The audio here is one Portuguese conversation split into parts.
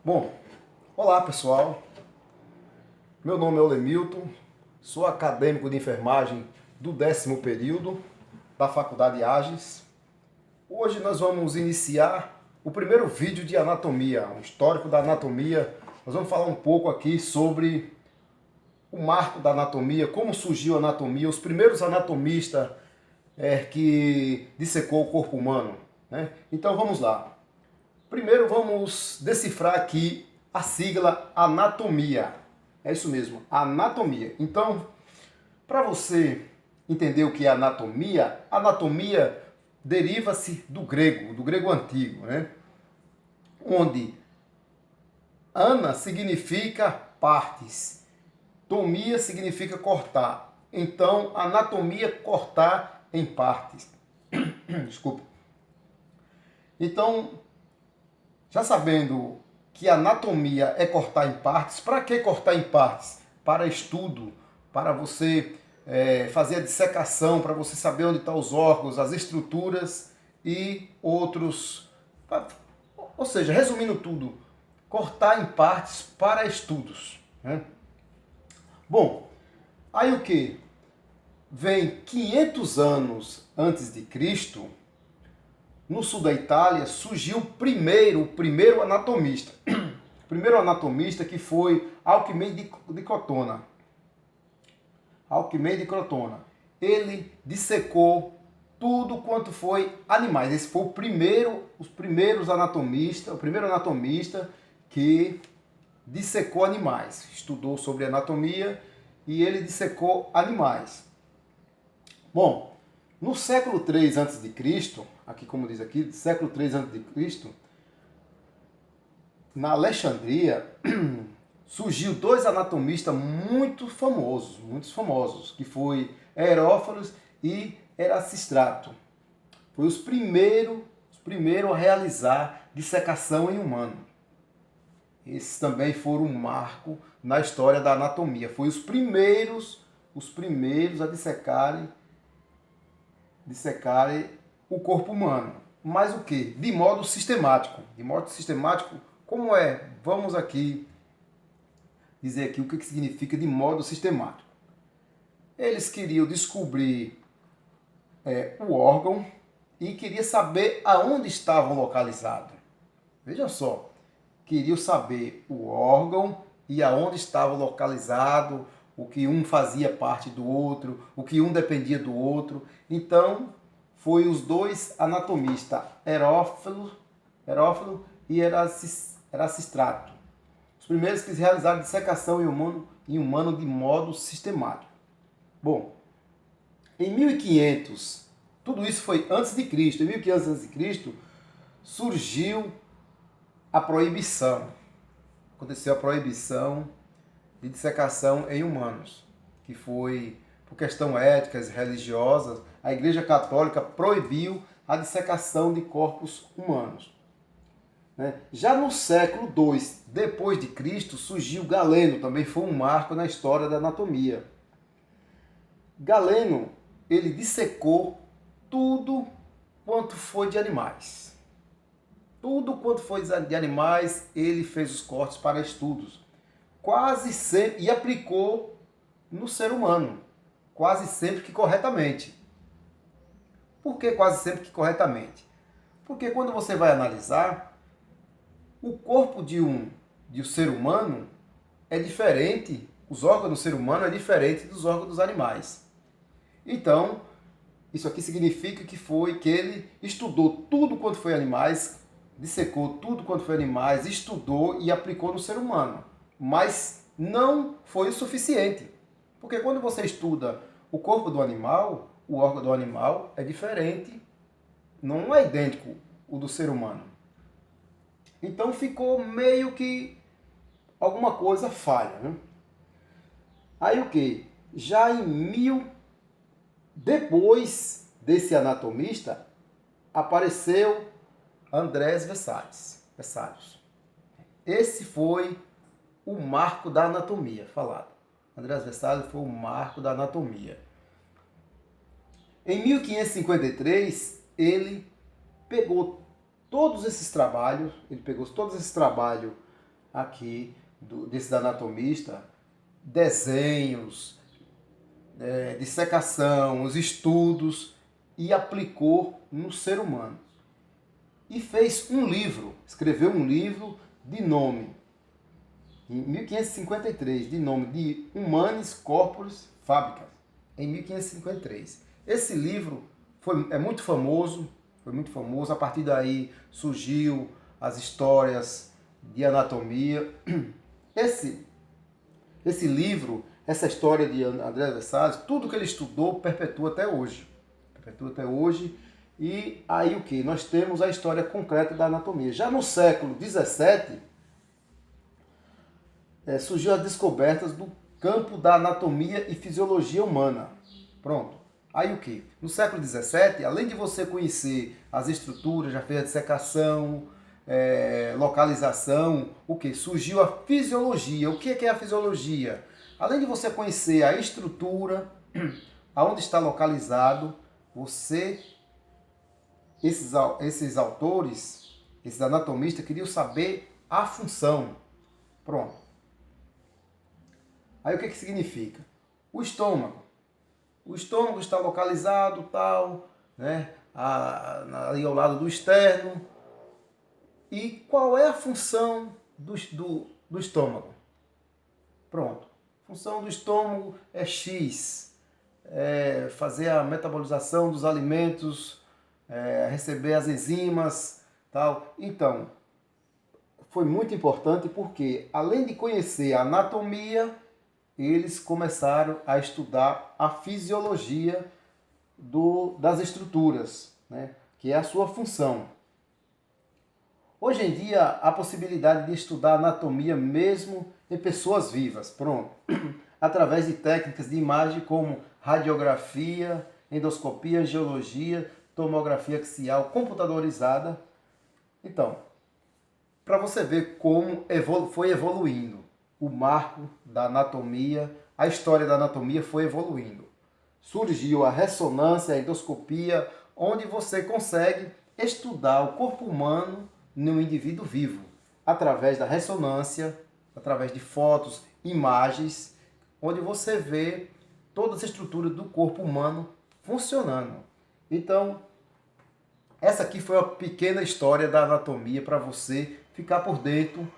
Bom, olá pessoal, meu nome é Olemilton, sou acadêmico de enfermagem do 10º período da Faculdade Agis. Hoje nós vamos iniciar o primeiro vídeo de anatomia, um histórico da anatomia. Nós vamos falar um pouco aqui sobre o marco da anatomia, como surgiu a anatomia, os primeiros anatomistas que dissecou o corpo humano, né? Então vamos lá. Primeiro vamos decifrar aqui a sigla anatomia. É isso mesmo, anatomia. Então, para você entender o que é anatomia, anatomia deriva-se do grego antigo, né? Onde ana significa partes, tomia significa cortar. Então, anatomia cortar em partes. Desculpa. Então, já sabendo que anatomia é cortar em partes, para que cortar em partes? Para estudo, para você fazer a dissecação, para você saber onde estão os órgãos, as estruturas e outros. Ou seja, resumindo tudo, cortar em partes para estudos, né? Bom, aí o que? Vem 500 anos antes de Cristo, no sul da Itália, surgiu o primeiro anatomista. O primeiro anatomista que foi Alquimede de Crotona. Alquimede de Crotona. Ele dissecou tudo quanto foi animais. Esse foi o primeiro anatomista que dissecou animais. Estudou sobre anatomia e ele dissecou animais. Bom, no século 3 a.C., aqui como diz aqui, século 3 a.C., na Alexandria, surgiu dois anatomistas muito famosos, que foi Herófalos e Erasistrato. Foi os primeiros a realizar dissecação em humano. Esses também foram um marco na história da anatomia. Foi os primeiros a dissecarem o corpo humano. Mas o que? De modo sistemático. De modo sistemático, como é? Vamos aqui dizer aqui o que significa de modo sistemático. Eles queriam descobrir o órgão e queriam saber aonde estavam localizados. Veja só, queriam saber o órgão e aonde estava localizado, o que um fazia parte do outro, o que um dependia do outro. Então, foi os dois anatomistas, Herófilo e Erasistrato. Os primeiros que realizaram dissecação em humano de modo sistemático. Bom, em 1500, tudo isso foi antes de Cristo, em 1500 a.C., surgiu a proibição. Aconteceu a proibição de dissecação em humanos, que foi por questão éticas, religiosas, a Igreja Católica proibiu a dissecação de corpos humanos. Já no século II depois de Cristo surgiu Galeno, também foi um marco na história da anatomia. Galeno, ele dissecou tudo quanto foi de animais. Tudo quanto foi de animais, ele fez os cortes para estudos. Quase sempre, e aplicou no ser humano, quase sempre que corretamente. Por que quase sempre que corretamente? Porque quando você vai analisar, o corpo de um ser humano é diferente, os órgãos do ser humano é diferente dos órgãos dos animais. Então, isso aqui significa que ele estudou tudo quanto foi animais, dissecou tudo quanto foi animais, estudou e aplicou no ser humano. Mas não foi o suficiente. Porque quando você estuda o corpo do animal, o órgão do animal é diferente, não é idêntico o do ser humano. Então ficou meio que alguma coisa falha, né? Aí o que? Depois desse anatomista, apareceu Andrés Vesalius. Esse foi o marco da anatomia falado. Andrés Vesalius foi o marco da anatomia. Em 1553, ele pegou todos esses trabalhos aqui desse anatomista, desenhos, dissecação, os estudos, e aplicou no ser humano. E fez um livro, escreveu um livro de nome, em 1553, de nome de Humanis Corporis Fabricans, em 1553. Esse livro é muito famoso, a partir daí surgiu as histórias de anatomia. Esse livro, essa história de André Vesalius, tudo que ele estudou perpetua até hoje. E aí o que? Nós temos a história concreta da anatomia. Já no século XVII, surgiu as descobertas do campo da anatomia e fisiologia humana. Pronto. Aí o que? No século XVII, além de você conhecer as estruturas, já fez a dissecação, localização, o que? Surgiu a fisiologia. O que é a fisiologia? Além de você conhecer a estrutura, aonde está localizado, esses autores, esses anatomistas, queriam saber a função. Pronto. Aí o que significa? O estômago. O estômago está localizado, tal, né? Ali ao lado do externo. E qual é a função do estômago? Pronto. A função do estômago é X. Fazer a metabolização dos alimentos, receber as enzimas, tal. Então, foi muito importante porque, além de conhecer a anatomia, eles começaram a estudar a fisiologia das estruturas, né? Que é a sua função. Hoje em dia, há possibilidade de estudar anatomia mesmo em pessoas vivas, pronto, através de técnicas de imagem como radiografia, endoscopia, angiologia, tomografia axial computadorizada. Então, para você ver como foi evoluindo o marco da anatomia, a história da anatomia foi evoluindo. Surgiu a ressonância, a endoscopia, onde você consegue estudar o corpo humano no indivíduo vivo, através da ressonância, através de fotos, imagens, onde você vê todas as estruturas do corpo humano funcionando. Então, essa aqui foi uma pequena história da anatomia para você ficar por dentro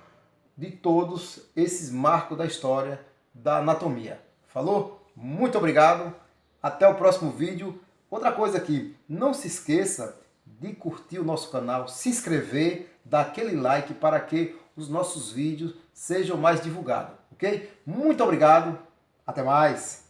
de todos esses marcos da história da anatomia. Falou? Muito obrigado. Até o próximo vídeo. Outra coisa aqui, não se esqueça de curtir o nosso canal, se inscrever, dar aquele like para que os nossos vídeos sejam mais divulgados, ok? Muito obrigado. Até mais.